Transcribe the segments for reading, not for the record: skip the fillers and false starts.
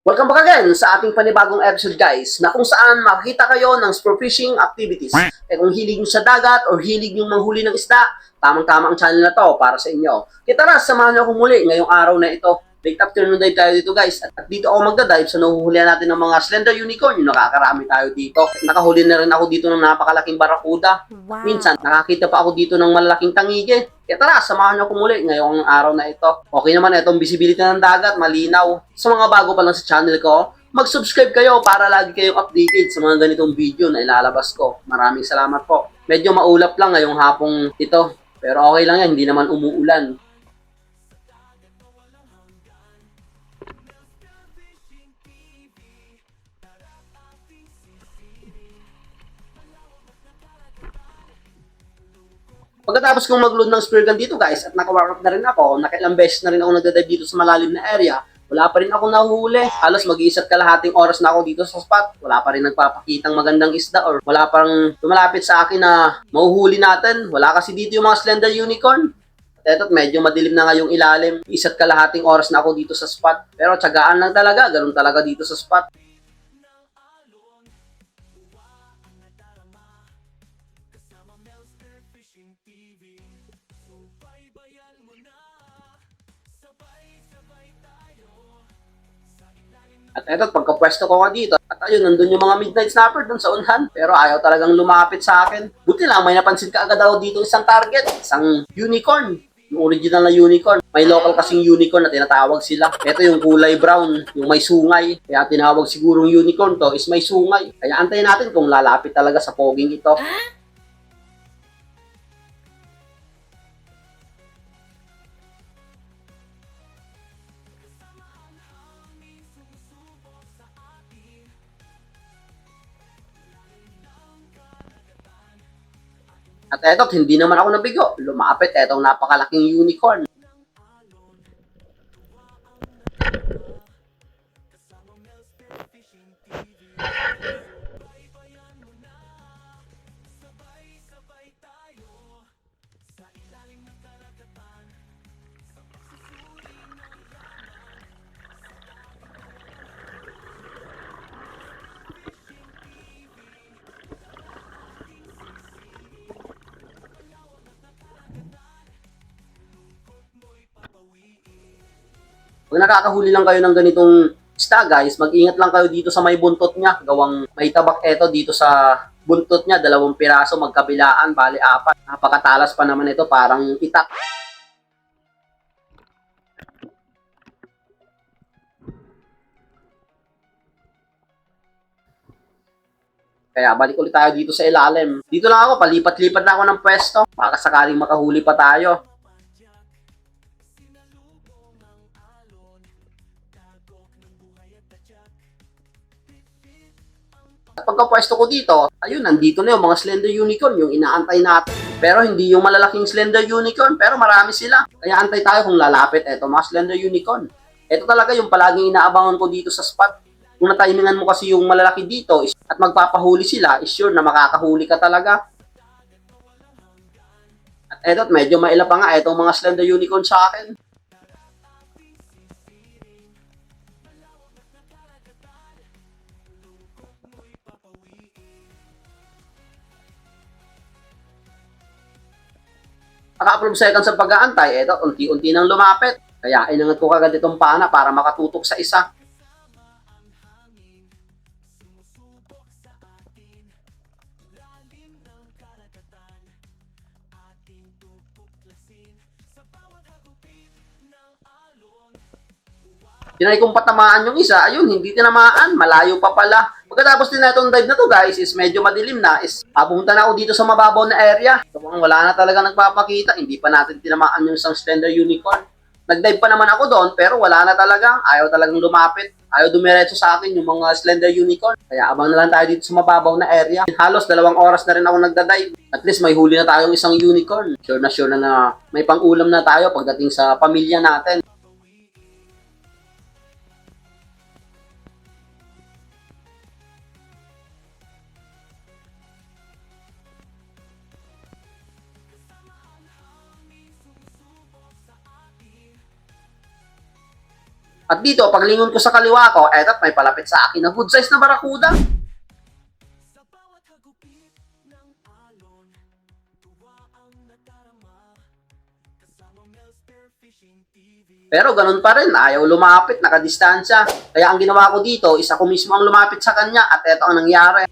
Welcome back again sa ating panibagong episode guys, na kung saan makikita kayo ng sport fishing activities. Kung hilig nyo sa dagat or hilig nyo manghuli ng isda, tamang-tama ang channel na to para sa inyo. Kita na, samahan nyo ako muli ngayong araw na ito. Late afternoon dive tayo dito guys. At dito ako magdadive sa nahuhulihan natin ng mga slender unicorn. Yung nakakarami tayo dito. Nakahuli na rin ako dito ng napakalaking barakuda. Wow. Minsan, nakakita pa ako dito ng malalaking tangige. Kaya tara, samahan niyo ako muli ngayong araw na ito. Okay naman, itong visibility ng dagat, malinaw. Sa mga bago pa lang sa channel ko, mag-subscribe kayo para lagi kayong updated sa mga ganitong video na ilalabas ko. Maraming salamat po. Medyo maulap lang ngayong hapong ito. Pero okay lang yan, hindi naman umuulan. Pagkatapos kong mag-load ng spear gun dito guys, at naka-warm up na rin ako, nakailang beses na rin ako nagdadive dito sa malalim na area, wala pa rin ako nahuli. Halos mag-iisa't kalahating oras na ako dito sa spot, wala pa rin nagpapakitang magandang isda or wala pang lumalapit sa akin na mahuhuli natin. Wala kasi dito yung mga slender unicorn. At eto, medyo madilim na nga yung ilalim. Isa't kalahating oras na ako dito sa spot. Pero tiyagaan lang talaga, ganun talaga dito sa spot. At eto, pagkapwesto ko nga dito, at ayun, nandun yung mga midnight snapper dun sa unhan. Pero ayaw talagang lumapit sa akin. Buti lang, may napansin ka agad ako dito isang target, isang unicorn. Yung original na unicorn. May local kasing unicorn na tinatawag sila. Ito yung kulay brown, yung may sungay. Kaya tinawag sigurong unicorn to is may sungay. Kaya antayin natin kung lalapit talaga sa poging ito. At eto, hindi naman ako nabigo. Lumapit etong napakalaking unicorn. Kung nakakahuli lang kayo ng ganitong isda guys, mag-ingat lang kayo dito sa may buntot niya. Gawang may tabak eto dito sa buntot niya, 2 piraso magkabilaan, bali 4. Napakatalas pa naman ito, parang itak. Kaya balik ulit tayo dito sa ilalim. Dito lang ako, palipat-lipat na ako ng pwesto para sakaling makahuli pa tayo. At pagkapwesto ko dito, ayun, nandito na yung mga slender unicorn, yung inaantay natin. Pero hindi yung malalaking slender unicorn, pero marami sila. Kaya antay tayo kung lalapit eto mga slender unicorn. Ito talaga yung palaging inaabangan ko dito sa spot. Kung natimingan mo kasi yung malalaki dito at magpapahuli sila, is sure na makakahuli ka talaga. At eto, medyo maila pa nga etong mga slender unicorn sa akin. Naka-approve seconds sa pag-aantay, eto, unti-unti nang lumapit. Kaya inangat ko kagad itong pana para makatutok sa isa. Tinay kong patamaan yung isa, ayun, hindi tinamaan, malayo pa pala. Pagkatapos din na itong dive na to guys, is medyo madilim na, is papunta na ako dito sa mababaw na area. So kung wala na talaga nagpapakita, hindi pa natin tinamaan yung isang slender unicorn. Nag-dive pa naman ako doon, pero wala na talaga. Ayaw talagang lumapit. Ayaw dumiretso sa akin yung mga slender unicorn. Kaya abang na lang tayo dito sa mababaw na area. Halos 2 oras na rin ako nagda-dive. At least may huli na tayong isang unicorn. Sure na may pang-ulam na tayo pagdating sa pamilya natin. At dito, paglingon ko sa kaliwa ko, etat may palapit sa akin na good size na barakuda. Pero ganun pa rin, ayaw lumapit, nakadistansya. Kaya ang ginawa ko dito, is ako mismo ang lumapit sa kanya at eto ang nangyari.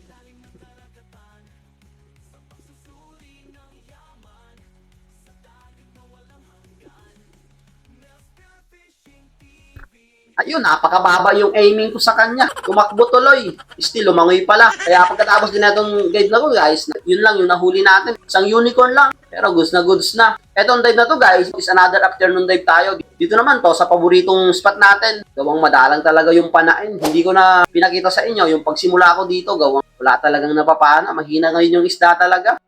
Ayun, napakababa yung aiming ko sa kanya. Tumakbo tuloy. Still, lumangoy pala. Kaya pagkatapos din natong guide na ko, guys, yun lang yung nahuli natin. Isang unicorn lang. Pero goods na goods na. Etong dive na to, guys, is another afternoon dive tayo. Dito naman to, sa paboritong spot natin. Gawang madalang talaga yung panain. Hindi ko na pinakita sa inyo. Yung pagsimula ko dito, gawang wala talagang napapana. Mahina ngayon yung isda talaga.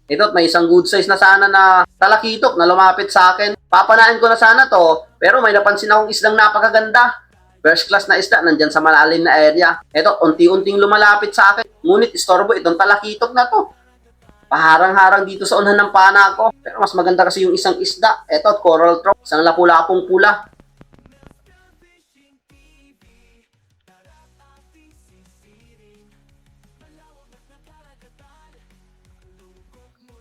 Ito, may isang good size na sana na talakitok na lumapit sa akin. Papanain ko na sana to, pero may napansin akong islang napakaganda. First class na isda, nandyan sa malalim na area. Ito, unti-unting lumalapit sa akin. Ngunit istorbo itong talakitok na to. Paharang-harang dito sa unahan ng pana ko. Pero mas maganda kasi yung isang isda. Ito, coral trout, isang lapu-lapong pula.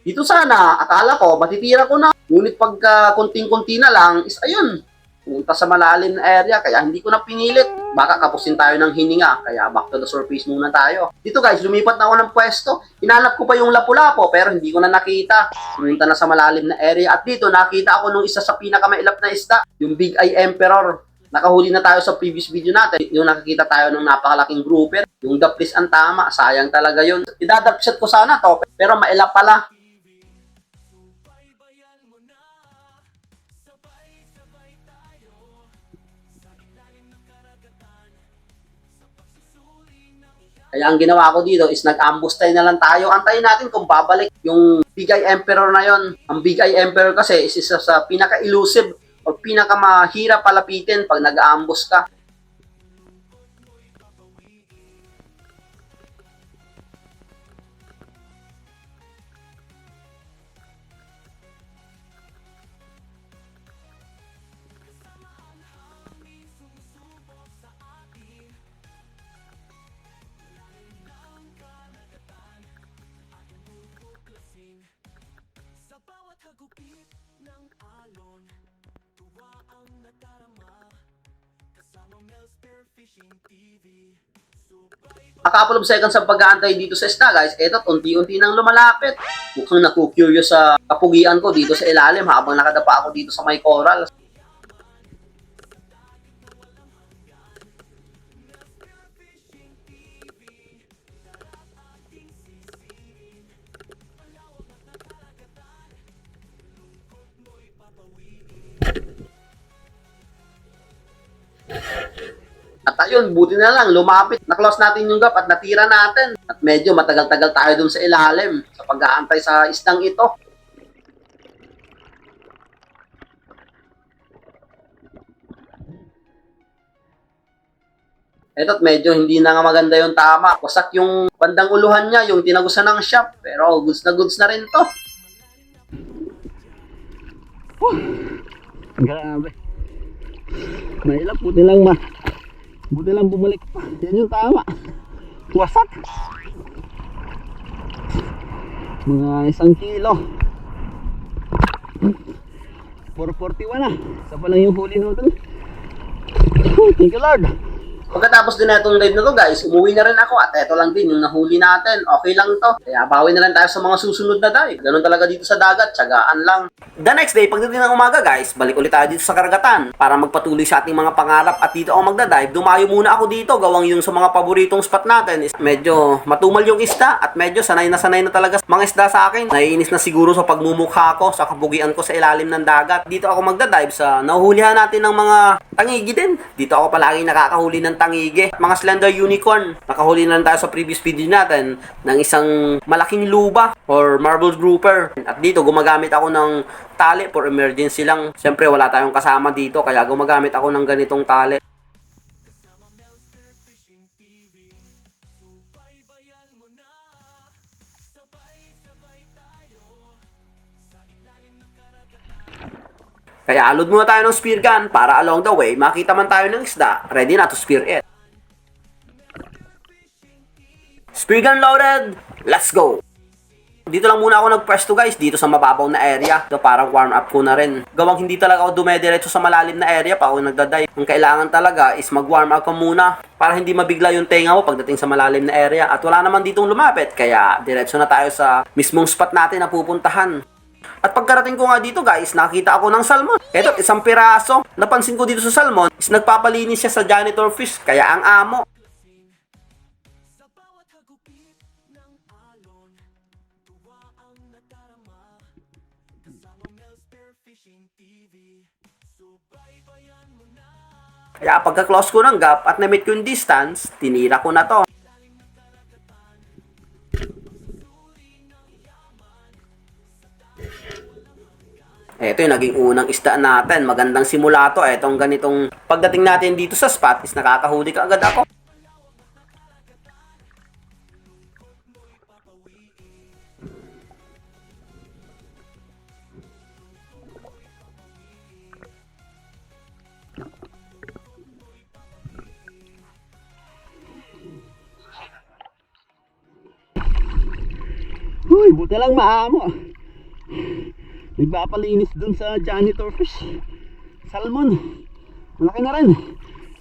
Dito sana, akala ko, matitira ko na. Ngunit pagka kunting-kunti na lang, is ayun, punta sa malalim na area, kaya hindi ko na pinilit. Baka kapusin tayo ng hininga, kaya back to the surface muna tayo. Dito guys, lumipat na ako ng pwesto. Hinanap ko pa yung lapu-lapo, pero hindi ko na nakita. Pumunta na sa malalim na area. At dito, nakita ako nung isa sa pinakamailap na isda, yung Big Eye Emperor. Nakahuli na tayo sa previous video natin. Yung nakakita tayo ng napakalaking grouper. Yung daplis ang tama, sayang talaga yun. Idadapshot ko sana to, pero mailap pala. Kaya ang ginawa ko dito is nag-ambush tayo na lang tayo. Antayin natin kung babalik yung Big Eye Emperor na yon. Ang Big Eye Emperor kasi is isa sa pinaka-elusive o pinaka-mahirap palapitin pag nag-ambush ka. A couple of seconds ang pag-aantay dito sa isda guys, eto unti-unti nang lumalapit. Mukhang naku-curious sa kapugian ko dito sa ilalim habang nakadapa ako dito sa may coral. At ayun, buti na lang, lumapit. Na-close natin yung gap at natira natin. At medyo matagal-tagal tayo dun sa ilalim sa pag-aantay sa isdang ito. Eto't medyo hindi na nga maganda yung tama. Wasak yung bandang uluhan niya, yung tinagusan ng shop. Pero goods na rin to. Grabe. Mahilap, buti lang bumalik pa. Yan yung tama. Wasak. Mga 1 kilo. 441 na. Isa pa lang yung huli natin. Thank you Lord. Pagkatapos din na itong live na to guys, umuwi na rin ako at eto lang din yung nahuli natin. Okay lang to. Kaya bawi na lang tayo sa mga susunod na dive. Ganun talaga dito sa dagat, tiyagaan lang. The next day, pagdating ng umaga guys, balik ulit tayo dito sa karagatan para magpatuloy sa ating mga pangarap at dito ako magda-dive. Dumayo muna ako dito, gawang yung sa mga paboritong spot natin. Medyo matumal yung isda at medyo sanay na talaga mga isda sa akin. Naiinis na siguro sa pagmumukha ko, sa kabugian ko sa ilalim ng dagat. Dito ako magda-dive sa nahuhulihan natin ng mga tangigi din. Dito ako palagi nakakahuli ng tangige. Mga slender unicorn. Nakahuli na lang tayo sa previous video natin ng isang malaking luba or marble grouper. At dito gumagamit ako ng tali for emergency lang. Siyempre wala tayong kasama dito kaya gumagamit ako ng ganitong tali. Kaya alod muna tayo ng spear gun para along the way makita man tayo ng isda, ready na to spear it. Spear gun loaded, let's go! Dito lang muna ako nagpwesto guys, dito sa mababaw na area. So parang warm up ko na rin. Gawang hindi talaga ako dumediretso sa malalim na area pa ako nagdadive. Ang kailangan talaga is mag-warm up ka muna para hindi mabigla yung tenga mo pagdating sa malalim na area. At wala naman ditong lumapit, kaya diretso na tayo sa mismong spot natin na pupuntahan. At pagkarating ko nga dito guys, nakita ako ng salmon. Eto, isang piraso. Napansin ko dito sa salmon is nagpapalinis siya sa janitor fish, kaya ang amo. Kaya pagka-close ko ng gap at na-meet ko yung distance, tinira ko na to. Ito yung naging unang isda natin. Magandang simula to. Etong ganitong pagdating natin dito sa spot is nakakahuli ka agad ako. Uy, buti lang maamo. Nagpapalinis dun sa janitor fish. Salmon. Malaki na rin.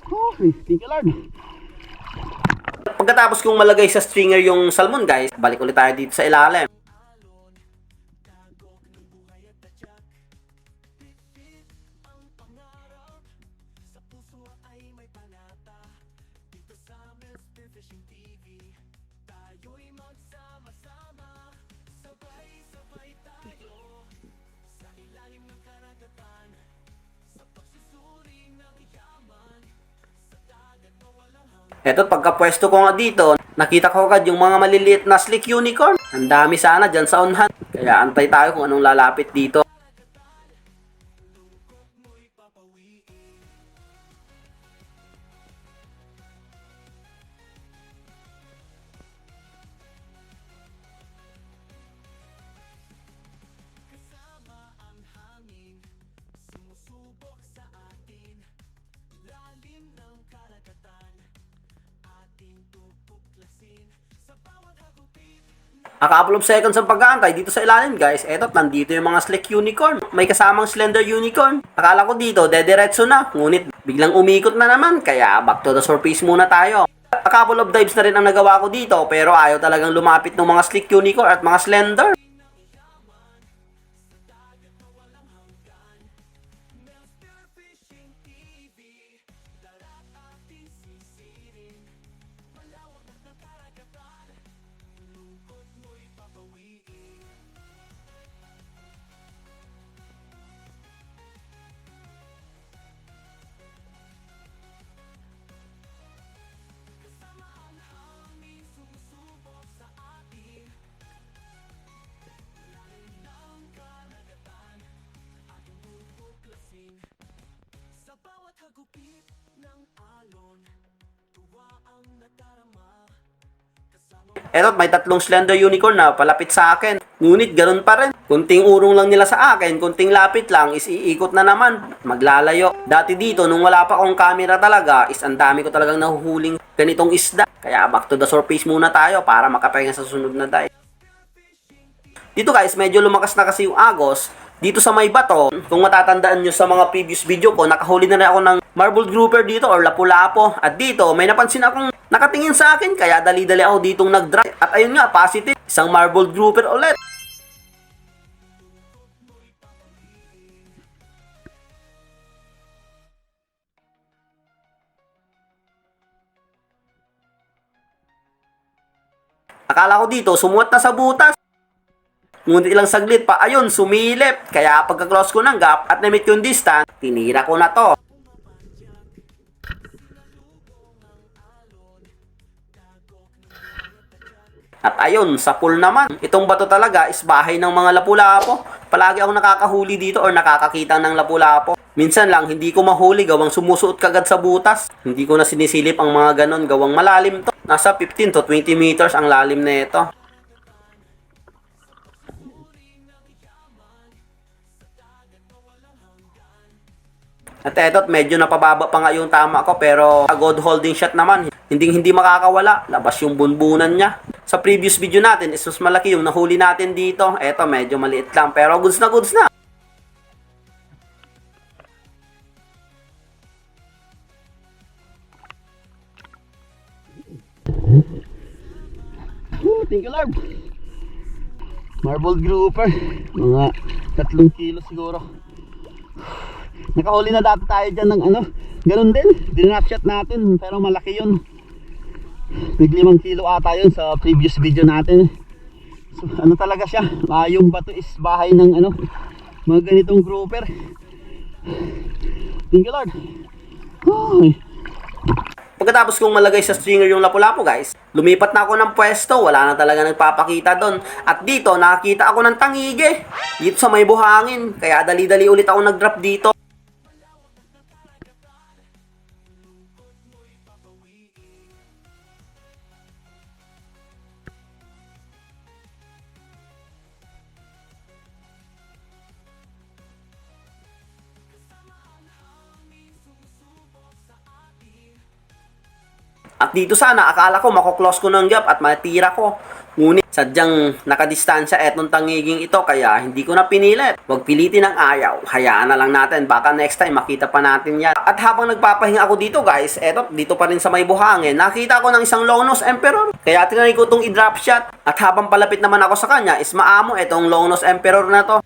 Oh, thank you Lord. Pagkatapos kong malagay sa stringer yung salmon guys, balik ulit tayo dito sa ilalim. Eto, pagkapwesto ko nga dito, nakita ko agad yung mga maliliit na slick unicorn. Ang dami sana dyan sa onhan. Kaya antay tayo kung anong lalapit dito. A couple of seconds ang pag-aantay dito sa ilalim guys. Eto, nandito yung mga slick unicorn. May kasamang slender unicorn. Akala ko dito, dediretso na. Ngunit biglang umikot na naman. Kaya back to the surface muna tayo. A couple of dives na rin ang nagawa ko dito. Pero ayaw talagang lumapit ng mga slick unicorn at mga slender. Eto, may tatlong slender unicorn na palapit sa akin. Ngunit ganun pa rin. Kunting urong lang nila sa akin, kunting lapit lang, is iikot na naman. Maglalayo. Dati dito, nung wala pa akong camera talaga, is ang dami ko talagang nahuhuling ganitong isda. Kaya back to the surface muna tayo para makapahinga sa susunod na dive. Dito guys, medyo lumakas na kasi yung agos. dito sa may bato, kung matatandaan nyo sa mga previous video ko, nakahuli na rin ako ng marble grouper dito or lapu-lapo. At dito, may napansin akong nakatingin sa akin, kaya dali-dali ako ditong nag-drive. At ayun nga, positive, isang marble grouper ulit. Akala ko dito, sumuot na sa butas. Ngunit ilang saglit pa, ayun, sumilip. Kaya pagka-close ko ng gap at na-meet yung distance, tinira ko na to. At ayun, sa pool naman. Itong bato talaga is bahay ng mga lapu-lapo. Palagi akong nakakahuli dito or nakakakita ng lapu-lapo. Minsan lang, hindi ko mahuli gawang sumusuot kagad sa butas. Hindi ko na sinisilip ang mga ganon gawang malalim to. Nasa 15 to 20 meters ang lalim na ito. At eto, medyo napababa pa nga yung tama ko pero good holding shot naman. Hindi makakawala. Labas yung bunbunan niya. Sa previous video natin, is mas malaki yung nahuli natin dito. Eto, medyo maliit lang pero goods na goods na. Thank you, Lord. Marble grouper. Mga 3 kilo siguro. Nakahuli na dati tayo dyan ng ano. Ganun din. Dinapshot natin. Pero malaki yun. Nag 5 kilo ata yun sa previous video natin. So, ano talaga siya. Yung bato is bahay ng ano. Mga ganitong grouper. Thank you, Lord. Ay. Pagkatapos kong malagay sa stringer yung lapu-lapu guys, lumipat na ako ng pwesto, wala na talaga nagpapakita doon. At dito, nakakita ako ng tangige. Dito sa may buhangin, kaya dali-dali ulit ako nag-drop dito. At dito sana, akala ko mako-close ko ng gap at matira ko. Ngunit sadyang nakadistansya etong tangiging ito kaya hindi ko na pinilit. Huwag pilitin ang ayaw. Hayaan na lang natin. Baka next time makita pa natin yan. At habang nagpapahinga ako dito guys, dito pa rin sa may buhangin, nakita ko ng isang long nose emperor. Kaya tinry ko itong i-drop shot. At habang palapit naman ako sa kanya, is maamo itong long nose emperor na to.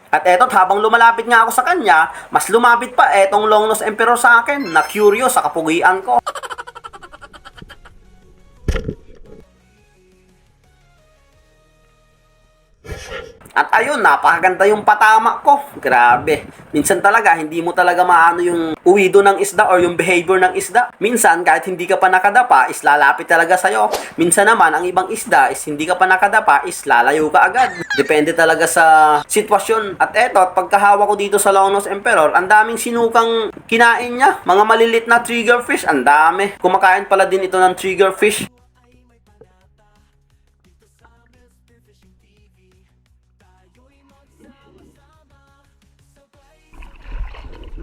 At eto, habang lumalapit nga ako sa kanya, mas lumapit pa etong long nose emperor sa akin. Na curious sa kapugian ko. At ayun, napakaganda yung patama ko. Grabe. Minsan talaga, hindi mo talaga maano yung uwido ng isda or yung behavior ng isda. Minsan, kahit hindi ka pa nakadapa, is lalapit talaga sa'yo. Minsan naman, ang ibang isda is hindi ka pa nakadapa, is lalayo ka agad. Depende talaga sa sitwasyon. At eto, pagkahawa ko dito sa long nose emperor, ang daming sinukang kinain niya. Mga malilit na triggerfish, ang dami. Kumakain pala din ito ng triggerfish.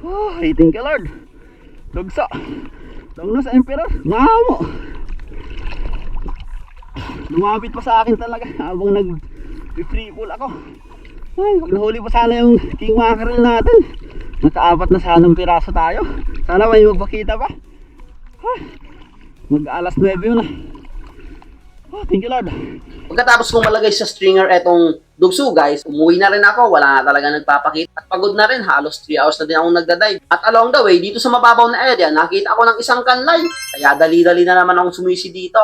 Oh, thank you, Lord. Lugsa. Long nose emperor. Ngamo. Lumapit pa sa akin talaga habang nag-free pull ako. Ay, pag nahuli pa sana yung king mackerel natin. Naka-4 na sanang piraso tayo. Sana may magpakita pa. Mag-alas 9 yun na. Oh, thank you, Lord. Pagkatapos kong malagay sa stringer etong dugso guys, umuwi na rin ako, wala na talaga nagpapakita. At pagod na rin, halos 3 hours na din ako nagdadive. At along the way, dito sa mababaw na area, nakita ako ng isang kanlay. Kaya dali-dali na naman akong sumisi dito.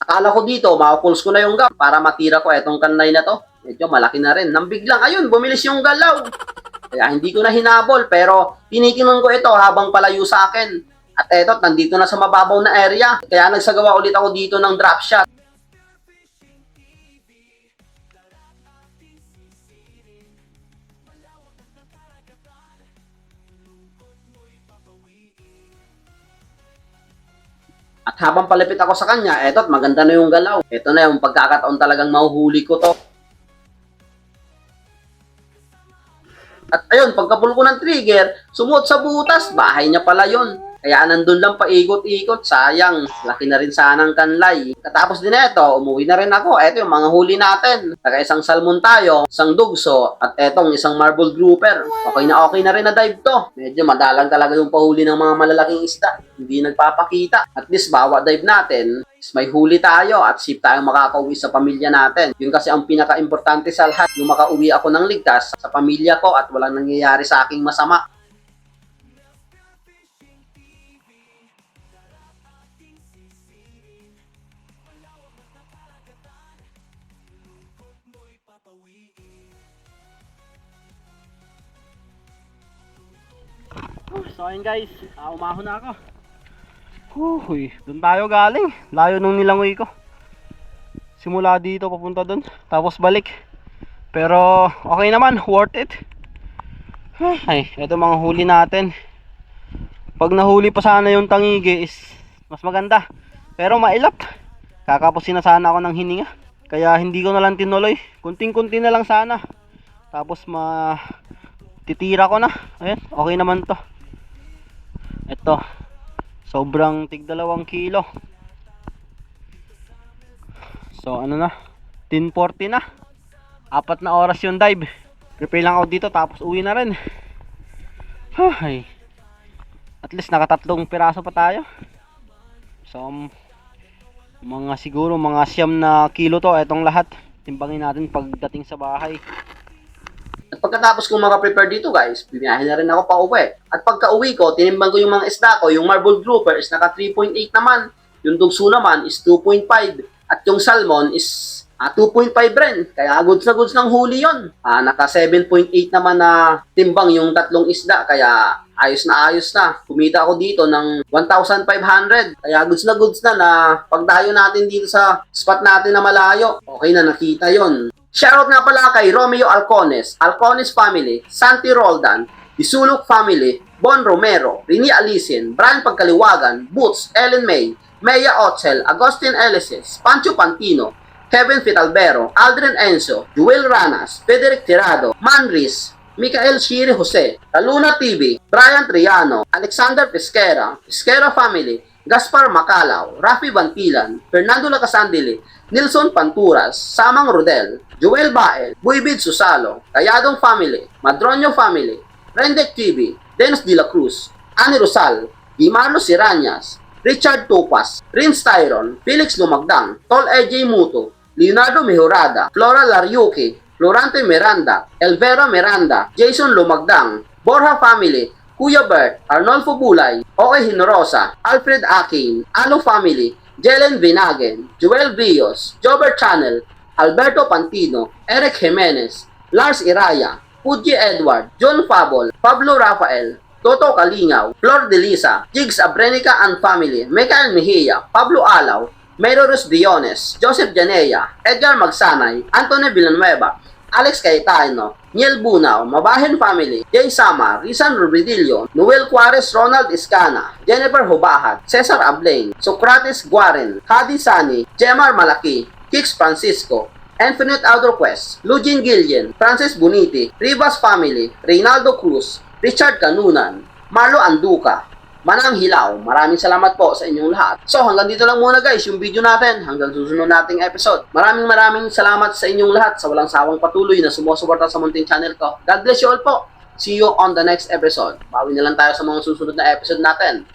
Akala ko dito, makupuls ko na yung gap para matira ko etong kanlay na to. Medyo malaki na rin. Nang biglang, ayun, bumilis yung galaw. Kaya hindi ko na hinabol, pero tinitingnan ko ito habang palayo sa akin. At eto, nandito na sa mababaw na area. Kaya nagsagawa ulit ako dito ng drop shot. habang palapit ako sa kanya, eto't maganda na yung galaw. Ito na yung pagkakataon talagang mahuhuli ko to. At ayun, pagkapul ko ng trigger, sumuot sa butas, bahay niya pala yun. Kaya nandun lang paikot-ikot, sayang, laki na rin sanang kanlay. Katapos din ito, umuwi na rin ako. Ito yung mga huli natin. Saka isang salmon tayo, isang dugso, at etong isang marble grouper. Okay na rin na dive to. Medyo madalang talaga yung pahuli ng mga malalaking isda. Hindi nagpapakita. At least bawat dive natin, may huli tayo at safe tayong makakauwi sa pamilya natin. Yun kasi ang pinaka-importante sa lahat, yung makauwi ako ng ligtas sa pamilya ko at walang nangyayari sa aking masama. So ayun guys, umahon na ako. Doon tayo galing. Layo nung nilangoy ko. Simula dito papunta doon, tapos balik. Pero okay naman, worth it. Ay, ito mga huli natin. Pag nahuli pa sana yung tangigi is mas maganda. Pero mailap. Kakapusin na sana ako ng hininga. Kaya hindi ko na lang tinuloy. Kunting-kunti na lang sana. Tapos titira ko na. Ayan, okay naman to. Ito. Sobrang tig 2 kilo. So ano na, 10:40 na. 4 na oras yung dive. Prepare lang ako dito tapos uwi na rin. Ay. At least nakatatlong piraso pa tayo. So siguro mga 9 na kilo to itong lahat. Timbangin natin pagdating sa bahay. At pagkatapos kong maka-prepare dito guys, binahin na rin ako pa uwi. At pagka uwi ko, tinimbang ko yung mga isda ko. Yung marble grouper is naka 3.8 naman. Yung dugso naman is 2.5. At yung salmon is 2.5 rin. Kaya goods na goods ng huli yun. Naka 7.8 naman na timbang yung tatlong isda. Kaya ayos na. Kumita ako dito ng 1,500. Kaya goods na pagdayo natin dito sa spot natin na malayo. Okay na, nakita yon. Shoutout nga pala kay Romeo Alcones, Alcones family, Santi Roldan, Disuluk family, Bon Romero, Rini Alicin, Brian Pagkaliwagan, Boots, Ellen May, Mea Otzel, Agustin Elises, Pancho Pantino, Kevin Fitalbero, Aldrin Enzo, Joel Ranas, Federic Tirado, Manris, Michael Shiri Jose, Taluna TV, Brian Triano, Alexander Pesquera, Pesquera family, Gaspar Macalao, Rafi Bantilan, Fernando Lacasandili, Nilson Panturas, Samang Rodel, Joel Bael, Buibid Susalo, Kayadong family, Madronio family, Rendek TV, Dennis De La Cruz, Ani Rosal, Gimarlo Siranyas, Richard Topas, Rince Tyron, Felix Lumagdang, Tol EJ Muto, Leonardo Mejorada, Flora Lariuque, Florante Miranda, Elvera Miranda, Jason Lumagdang, Borja family, Kuya Bert, Arnolfo Bulay, Oke Hinorosa, Alfred Akin, Alo family, Jelen Vinagen, Joel Villos, Jobert Channel, Alberto Pantino, Eric Jimenez, Lars Iraya, Puji Edward, John Fabol, Pablo Rafael, Toto Kalingaw, Flor de Lisa, Jigs Abrenica and Family, Michael Mejia, Pablo Alaw, Meroros Diones, Joseph Janea, Edgar Magsanay, Antonio Villanueva, Alex Cayetano, Niel Bunao, Mabahen Family, Jay Sama, Rizan Rubidillo, Noel Juarez, Ronald Iscana, Jennifer Hubahat, Cesar Ablain, Socrates Guaren, Hadi Sani, Jemar Malaki, Kix Francisco, Infinite Outdoor Quest, Lugin Gillian, Francis Boniti, Rivas Family, Reynaldo Cruz, Richard Canunan, Marlo Anduca, Manang Hilaw. Maraming salamat po sa inyong lahat. So hanggang dito lang muna guys yung video natin. Hanggang susunod nating episode. Maraming salamat sa inyong lahat sa walang sawang patuloy na sumusuporta sa munting channel ko. God bless you all po. See you on the next episode. Bawi na lang tayo sa mga susunod na episode natin.